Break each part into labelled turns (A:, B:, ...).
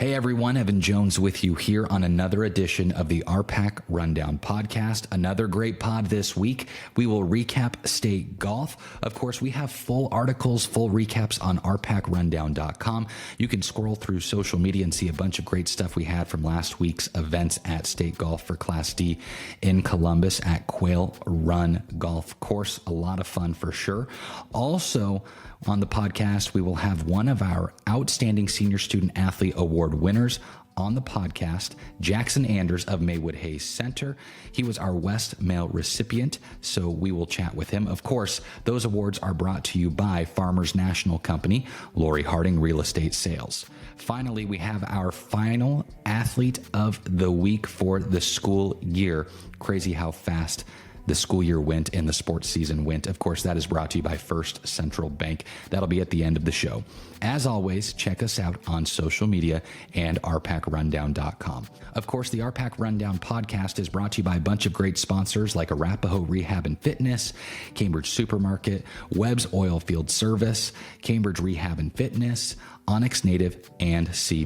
A: Hey everyone, Evan Jones with you here on another edition of the RPAC Rundown podcast. Another great pod this week. We will recap state golf. Of course, we have full articles, full recaps on rpacrundown.com. You can scroll through social media and see a bunch of great stuff we had from last week's events at state golf for Class D in Columbus at Quail Run Golf Course. A lot of fun for sure. Also, on the podcast, we will have one of our Outstanding Senior Student Athlete Award winners on the podcast, Jaxson Anders of Maywood-Hayes Center. He was our West Male recipient, so we will chat with him. Of course, those awards are brought to you by Farmers National Company, Lori Harding Real Estate Sales. Finally, we have our final athlete of the week for the school year. Crazy how fast the school year went and the sports season went. Of course, that is brought to you by First Central Bank. That'll be at the end of the show. As always, check us out on social media and rpacrundown.com. Of course, the RPAC Rundown podcast is brought to you by a bunch of great sponsors like Arapahoe Rehab and Fitness, Cambridge Supermarket, Webb's Oilfield Service, Cambridge Rehab and Fitness, Onyx Native, and C+.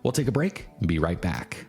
A: We'll take a break and be right back.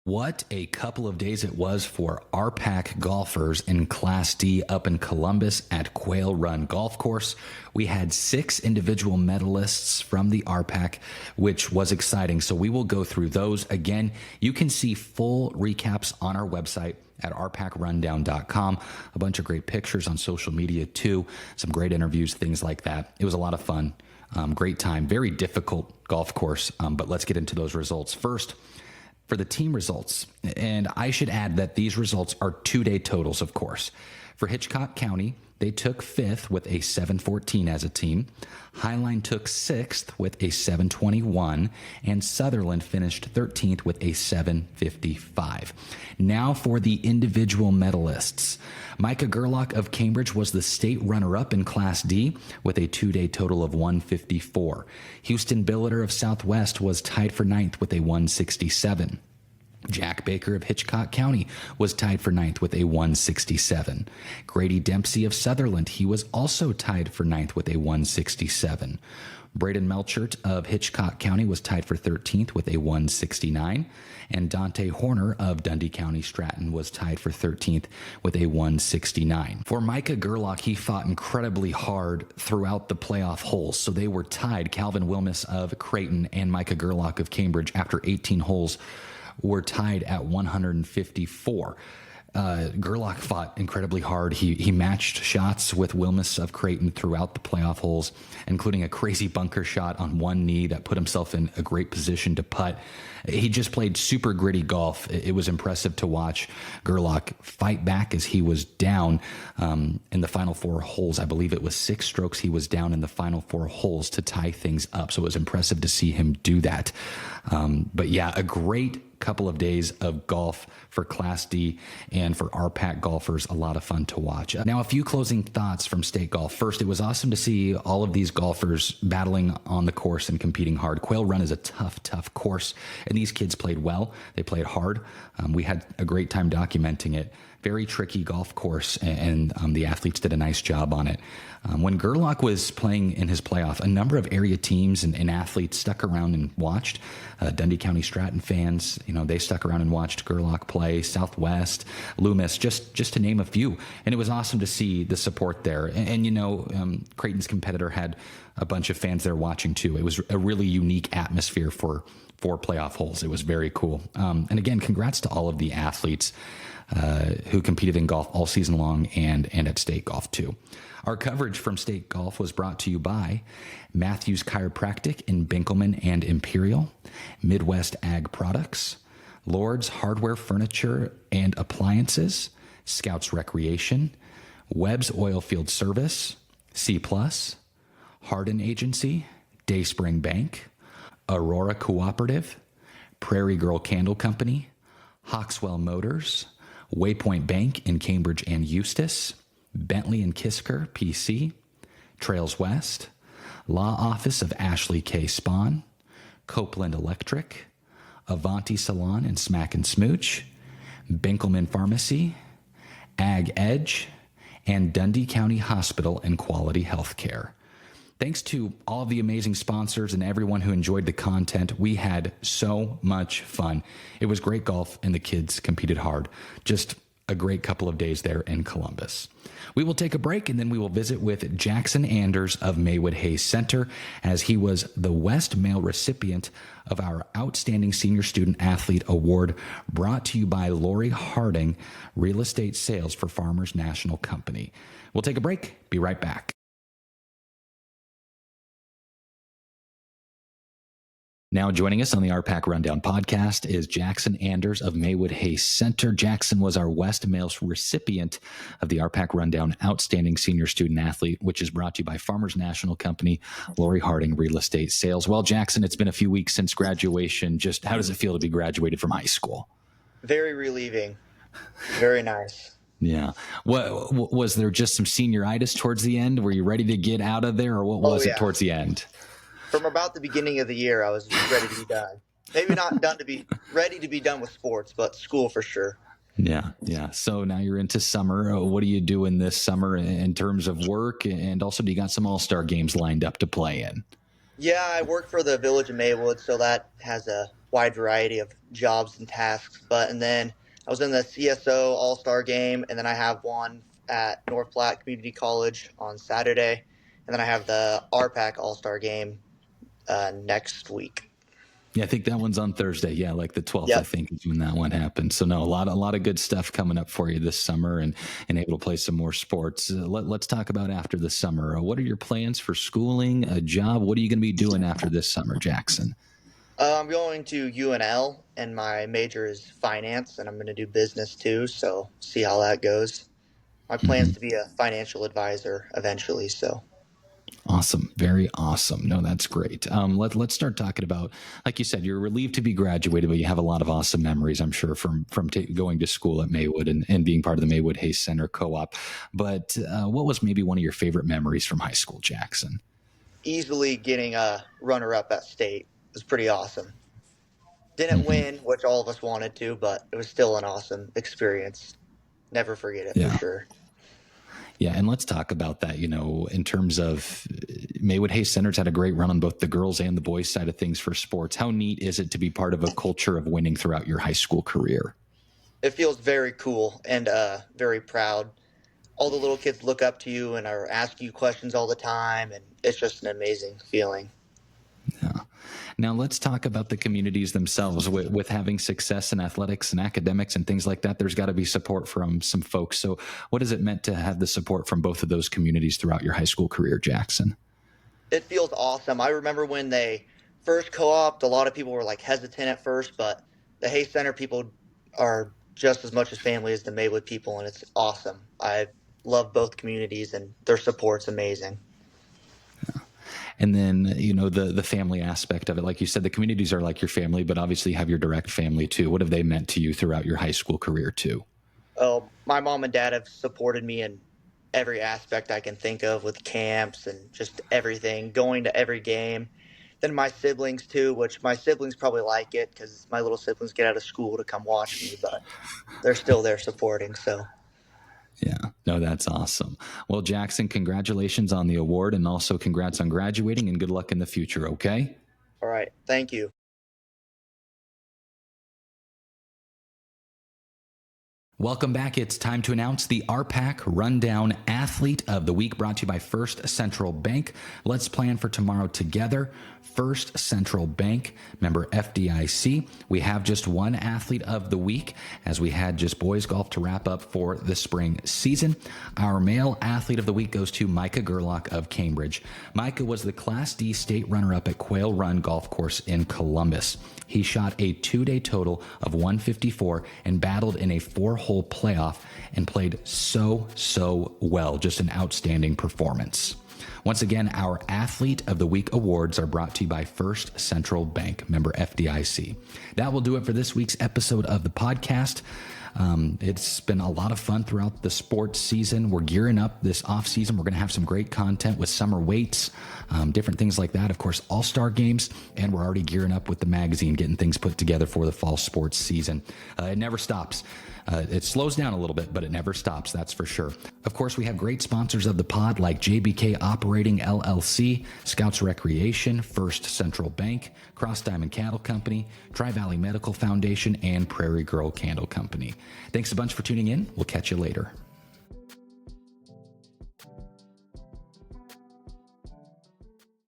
A: What a couple of days it was for RPAC golfers in Class D up in Columbus at Quail Run Golf Course. We had 6 individual medalists from the RPAC, which was exciting. So we will go through those. Again, you can see full recaps on our website at rpacrundown.com. A bunch of great pictures on social media too. Some great interviews, things like that. It was a lot of fun. Great time. Very difficult golf course, but let's get into those results. First, for the team results, and I should add that these results are 2-day totals, of course. For Hitchcock County, they took 5th with a 714 as a team. Highline took 6th with a 721, and Sutherland finished 13th with a 755. Now for the individual medalists. Micah Gerlach of Cambridge was the state runner-up in Class D with a 2-day total of 154. Houston Billiter of Southwest was tied for 9th with a 167. Jack Baker of Hitchcock County was tied for 9th with a 167. Grady Dempsey of Sutherland, he was also tied for 9th with a 167. Braden Melchert of Hitchcock County was tied for 13th with a 169. And Dante Horner of Dundee County Stratton was tied for 13th with a 169. For Micah Gerlach, he fought incredibly hard throughout the playoff holes. So they were tied. Calvin Wilmus of Creighton and Micah Gerlach of Cambridge, after 18 holes, were tied at 154. Gerlach fought incredibly hard. He matched shots with Wilmus of Creighton throughout the playoff holes, including a crazy bunker shot on one knee that put himself in a great position to putt. He just played super gritty golf. It was impressive to watch Gerlach fight back as he was down in the final 4 holes. I believe it was 6 strokes he was down in the final 4 holes to tie things up. So it was impressive to see him do that. But yeah, a great couple of days of golf for Class D and for RPAC golfers. A lot of fun to watch. Now, a few closing thoughts from state golf. First, it was awesome to see all of these golfers battling on the course and competing hard. Quail Run is a tough course, and these kids played well. They played hard. We had a great time documenting it. Very tricky golf course, and the athletes did a nice job on it. When Gerlach was playing in his playoff, a number of area teams and athletes stuck around and watched. Dundee County Stratton fans, they stuck around and watched Gerlach play. Southwest, Loomis, just to name a few. And it was awesome to see the support there. And Creighton's competitor had a bunch of fans there watching too. It was a really unique atmosphere for playoff holes. It was very cool. And again, congrats to all of the athletes who competed in golf all season long and at state golf too. Our coverage from state golf was brought to you by Matthews Chiropractic in Binkelman and Imperial, Midwest Ag Products, Lord's Hardware Furniture and Appliances, Scouts Recreation, Webb's Oilfield Service, C+, Hardin Agency, Dayspring Bank, Aurora Cooperative, Prairie Girl Candle Company, Hawkswell Motors, Waypoint Bank in Cambridge and Eustis, Bentley and Kisker, PC, Trails West, Law Office of Ashley K. Spahn, Copeland Electric, Avanti Salon and Smack and Smooch, Binkelman Pharmacy, Ag Edge, and Dundee County Hospital and Quality Healthcare. Thanks to all of the amazing sponsors and everyone who enjoyed the content. We had so much fun. It was great golf, and the kids competed hard. Just a great couple of days there in Columbus. We will take a break, and then we will visit with Jaxson Anders of Maywood-Hayes Center, as he was the West male recipient of our Outstanding Senior Student Athlete Award, brought to you by Lori Harding, Real Estate Sales for Farmers National Company. We'll take a break. Be right back. Now joining us on the RPAC Rundown podcast is Jaxson Anders of Maywood-Hayes Center. Jaxson was our West male recipient of the RPAC Rundown Outstanding Senior Student Athlete, which is brought to you by Farmers National Company, Lori Harding Real Estate Sales. Well, Jaxson, it's been a few weeks since graduation. Just how does it feel to be graduated from high school?
B: Very relieving. Very nice.
A: Yeah. What was there just some senioritis towards the end? Were you ready to get out of there, or what was it towards the end?
B: From about the beginning of the year, I was ready to be done. Maybe not ready to be done with sports, but school for sure.
A: Yeah. So now you're into summer. What are you doing this summer in terms of work? And also, do you got some all-star games lined up to play in?
B: Yeah, I work for the Village of Maywood, so that has a wide variety of jobs and tasks. And then I was in the CSO all-star game, and then I have one at North Platte Community College on Saturday, and then I have the RPAC all-star game next week.
A: Yeah, I think that one's on Thursday. Yeah, like the 12th,
B: Yep.
A: I think, is when that one happens. So no, a lot of good stuff coming up for you this summer, and able to play some more sports. Let's talk about after the summer. What are your plans for schooling, a job? What are you going to be doing after this summer, Jaxson?
B: I'm going to UNL, and my major is finance, and I'm going to do business too, so see how that goes. My plan is to be a financial advisor eventually, so.
A: Awesome. Very awesome. No, that's great. Let's start talking about, like you said, you're relieved to be graduated, but you have a lot of awesome memories, I'm sure, from going to school at Maywood and being part of the Maywood-Hayes Center co-op. But what was maybe one of your favorite memories from high school, Jaxson?
B: Easily getting a runner-up at state was pretty awesome. Didn't win, which all of us wanted to, but it was still an awesome experience. Never forget it for sure.
A: Yeah, and let's talk about that, in terms of Maywood-Hayes Center's had a great run on both the girls and the boys side of things for sports. How neat is it to be part of a culture of winning throughout your high school career?
B: It feels very cool and very proud. All the little kids look up to you and are asking you questions all the time, and it's just an amazing feeling.
A: Yeah. Now let's talk about the communities themselves. With having success in athletics and academics and things like that, there's got to be support from some folks. So what has it meant to have the support from both of those communities throughout your high school career, Jaxson?
B: It feels awesome. I remember when they first co-opted, a lot of people were hesitant at first, but the Hayes Center people are just as much as family as the Maywood people, and it's awesome. I love both communities, and their support's amazing.
A: And then, the family aspect of it, like you said, the communities are like your family, but obviously you have your direct family too. What have they meant to you throughout your high school career too?
B: Oh, my mom and dad have supported me in every aspect I can think of, with camps and just everything, going to every game. Then my siblings too, which my siblings probably like it because my little siblings get out of school to come watch me, but they're still there supporting, so.
A: Yeah, no, that's awesome. Well, Jaxson, congratulations on the award, and also congrats on graduating, and good luck in the future, okay?
B: All right, thank you.
A: Welcome back. It's time to announce the RPAC Rundown Athlete of the Week, brought to you by First Central Bank. Let's plan for tomorrow together. First Central Bank, member FDIC. We have just one athlete of the week, as we had just boys golf to wrap up for the spring season. Our male athlete of the week goes to Micah Gerlach of Cambridge. Micah was the Class D state runner-up at Quail Run Golf Course in Columbus. He shot a 2-day total of 154 and battled in a 4-hole playoff and played so well. Just an outstanding performance. Once again, our Athlete of the Week awards are brought to you by First Central Bank, member FDIC. That will do it for this week's episode of the podcast. It's been a lot of fun throughout the sports season. We're gearing up this off season. We're going to have some great content with summer weights, different things like that. Of course, all-star games, and we're already gearing up with the magazine, getting things put together for the fall sports season. It never stops. It slows down a little bit, but it never stops, that's for sure. Of course, we have great sponsors of the pod like JBK Operating LLC, Scouts Recreation, First Central Bank, Cross Diamond Cattle Company, Tri-Valley Medical Foundation, and Prairie Girl Candle Company. Thanks a bunch for tuning in. We'll catch you later.